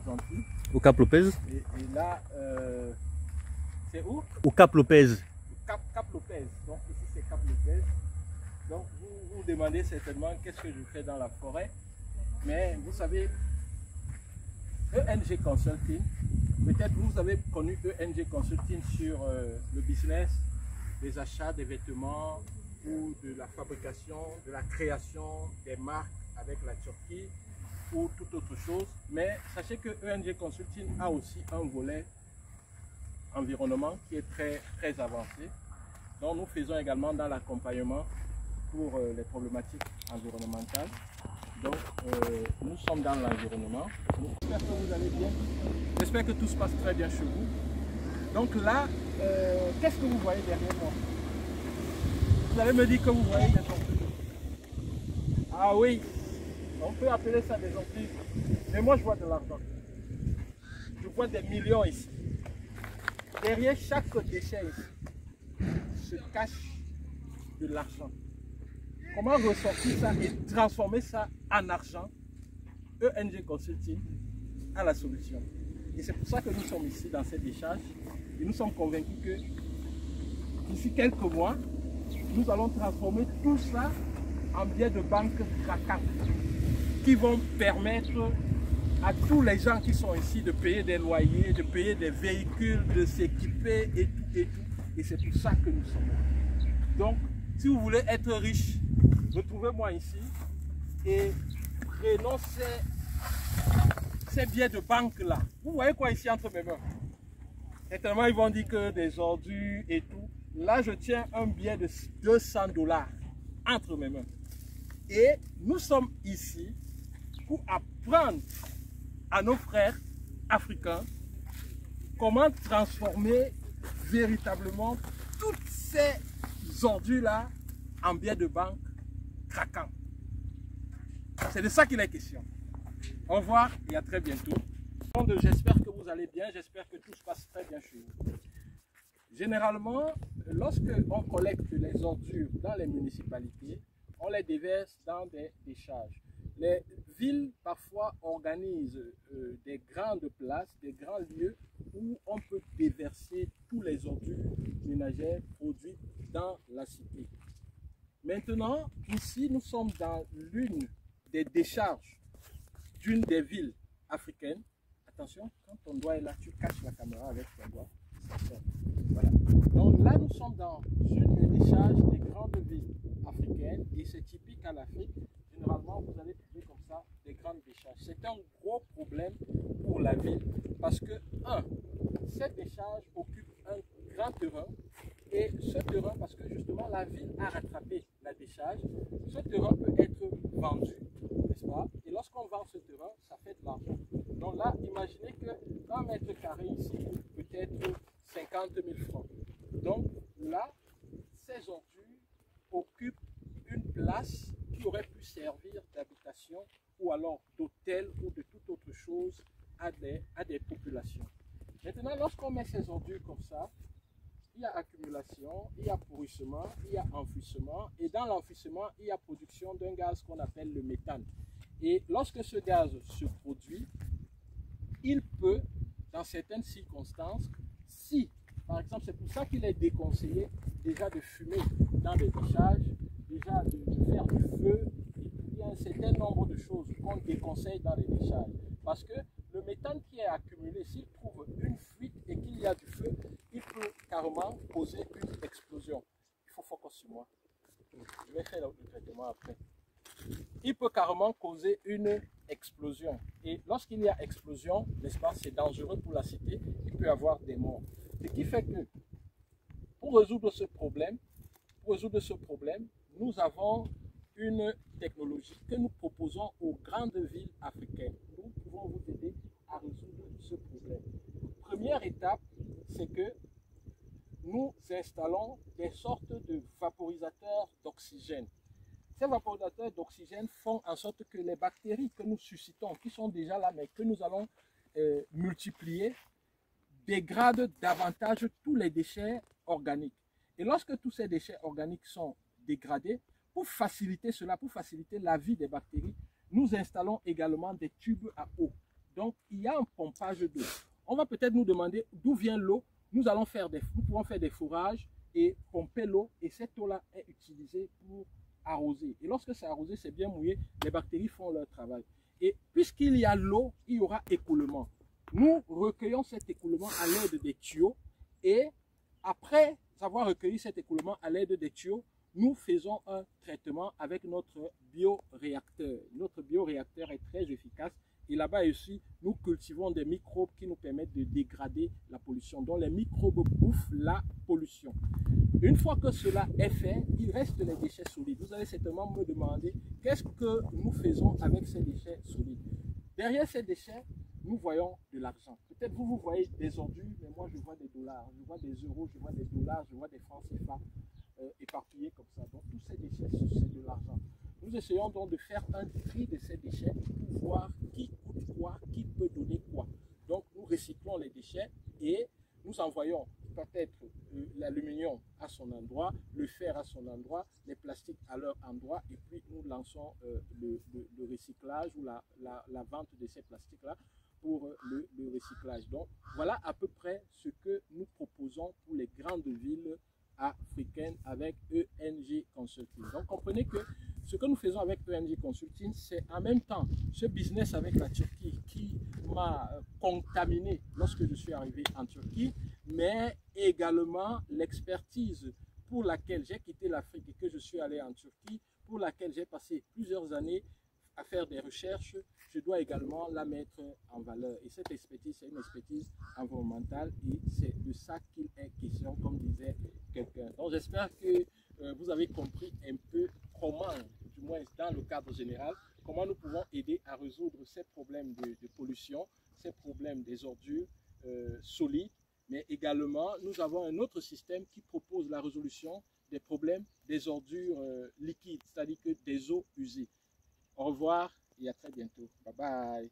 l'Argentine. Au Cap Lopez. Et là, c'est où? Au Cap Lopez. Cap Lopez. Donc ici c'est Cap Lopez. Donc vous vous demandez certainement qu'est-ce que je fais dans la forêt. Mais vous savez, ENG Consulting, peut-être vous avez connu ENG Consulting sur le business des achats des vêtements ou de la fabrication, de la création des marques avec la Turquie ou toute autre chose. Mais sachez que ENG Consulting a aussi un volet environnement qui est très avancé. Donc nous faisons également dans l'accompagnement pour les problématiques environnementales. Donc nous sommes dans l'environnement. J'espère que vous allez bien. J'espère que tout se passe très bien chez vous. Donc là, qu'est-ce que vous voyez derrière moi? Vous allez me dire que vous voyez des tortues. Ah oui, on peut appeler ça des tortues. Mais moi je vois de l'argent. Je vois des millions ici. Derrière chaque déchet ici se cache de l'argent. Comment ressortir ça et transformer ça en argent? ENG Consulting a la solution. Et c'est pour ça que nous sommes ici dans cette décharge. Et nous sommes convaincus que d'ici quelques mois, nous allons transformer tout ça en billets de banque craquants qui vont permettre à tous les gens qui sont ici de payer des loyers, de payer des véhicules, de s'équiper et tout et tout. Et c'est pour ça que nous sommes là. Donc, si vous voulez être riche, retrouvez-moi ici et prenons ces billets de banque là. Vous voyez quoi ici entre mes mains? Certainement ils vont dire que des ordures et tout. Là je tiens un billet de 200 $ entre mes mains. Et nous sommes ici pour apprendre à nos frères africains comment transformer véritablement toutes ces ordures là en billets de banque craquants. C'est de ça qu'il est question. Au revoir et à très bientôt. J'espère que vous allez bien, j'espère que tout se passe très bien chez vous. Généralement, lorsque on collecte les ordures dans les municipalités, on les déverse dans des décharges. Les villes parfois organisent des grandes places, des grands lieux où on peut déverser tous les ordures ménagères produites dans la cité. Maintenant, ici, nous sommes dans l'une des décharges d'une des villes africaines. Attention, quand ton doigt est là, tu caches la caméra avec ton doigt. Voilà. Donc là, nous sommes dans une des décharges des grandes villes africaines et c'est typique à l'Afrique. Généralement, vous allez trouver comme ça des grandes décharges. C'est un gros problème pour la ville parce que, cette décharge occupe un grand terrain et ce terrain, parce que justement la ville a rattrapé la décharge, ce terrain peut être vendu, n'est-ce pas? Et lorsqu'on vend ce terrain, ça fait de l'argent. Donc là, imaginez que 1 mètre carré ici coûte peut-être 50 000 francs. Donc là, ces ordures occupent une place qui aurait pu servir d'habitation ou alors d'hôtel ou de toute autre chose à des populations. Maintenant, lorsqu'on met ces ordures comme ça, il y a accumulation, il y a pourrissement, il y a enfouissement et dans l'enfouissement, il y a production d'un gaz qu'on appelle le méthane. Et lorsque ce gaz se produit, il peut, dans certaines circonstances, si, par exemple, c'est pour ça qu'il est déconseillé déjà de fumer dans des décharges, déjà de faire du feu, et puis il y a un certain nombre de choses qu'on déconseille dans les décharges. Parce que le méthane qui est accumulé, s'il trouve une fuite et qu'il y a du feu, il peut carrément causer une explosion. Il faut focus sur moi. Je vais faire le traitement après. Il peut carrément causer une explosion. Et lorsqu'il y a explosion, n'est-ce pas, c'est dangereux pour la cité, il peut y avoir des morts. Ce qui fait que pour résoudre ce problème, nous avons une technologie que nous proposons aux grandes villes africaines. Nous pouvons vous aider à résoudre ce problème. Première étape, c'est que nous installons des sortes de vaporisateurs d'oxygène. Ces vaporisateurs d'oxygène font en sorte que les bactéries que nous suscitons, qui sont déjà là, mais que nous allons multiplier, dégradent davantage tous les déchets organiques. Et lorsque tous ces déchets organiques sont dégradés, pour faciliter cela, pour faciliter la vie des bactéries, nous installons également des tubes à eau. Donc, il y a un pompage d'eau. On va peut-être nous demander d'où vient l'eau. Nous pouvons faire des fourrages et pomper l'eau, et cette eau-là est utilisée pour arroser. Et lorsque c'est arrosé, c'est bien mouillé, les bactéries font leur travail. Et puisqu'il y a l'eau, il y aura écoulement. Nous recueillons cet écoulement à l'aide des tuyaux, et après avoir recueilli cet écoulement à l'aide des tuyaux, nous faisons un traitement avec notre bioréacteur. Notre bioréacteur est très efficace. Et là-bas aussi, nous cultivons des microbes qui nous permettent de dégrader la pollution. Donc les microbes bouffent la pollution. Une fois que cela est fait, il reste les déchets solides. Vous allez certainement me demander qu'est-ce que nous faisons avec ces déchets solides. Derrière ces déchets, nous voyons de l'argent. Peut-être vous voyez des ordures, mais moi je vois des dollars, je vois des euros, je vois des dollars, je vois des francs CFA éparpillés comme ça. Donc tous ces déchets, c'est de l'argent. Nous essayons donc de faire un tri de ces déchets pour voir qui coûte quoi, qui peut donner quoi. Donc nous recyclons les déchets et nous envoyons peut-être l'aluminium à son endroit, le fer à son endroit, les plastiques à leur endroit, et puis nous lançons le recyclage ou la vente de ces plastiques-là pour le recyclage. Donc voilà à peu près ce que nous proposons pour les grandes villes africaines avec ENG Consulting. Donc comprenez que ce que nous faisons avec ENG Consulting, c'est en même temps ce business avec la Turquie qui m'a contaminé lorsque je suis arrivé en Turquie, mais également l'expertise pour laquelle j'ai quitté l'Afrique et que je suis allé en Turquie, pour laquelle j'ai passé plusieurs années à faire des recherches, je dois également la mettre en valeur. Et cette expertise, c'est une expertise environnementale et c'est de ça qu'il est question, comme disait quelqu'un. Donc j'espère que vous avez compris un peu comment, du moins dans le cadre général, comment nous pouvons aider à résoudre ces problèmes de pollution, ces problèmes des ordures solides, mais également nous avons un autre système qui propose la résolution des problèmes des ordures liquides, c'est-à-dire que des eaux usées. Au revoir et à très bientôt. Bye bye.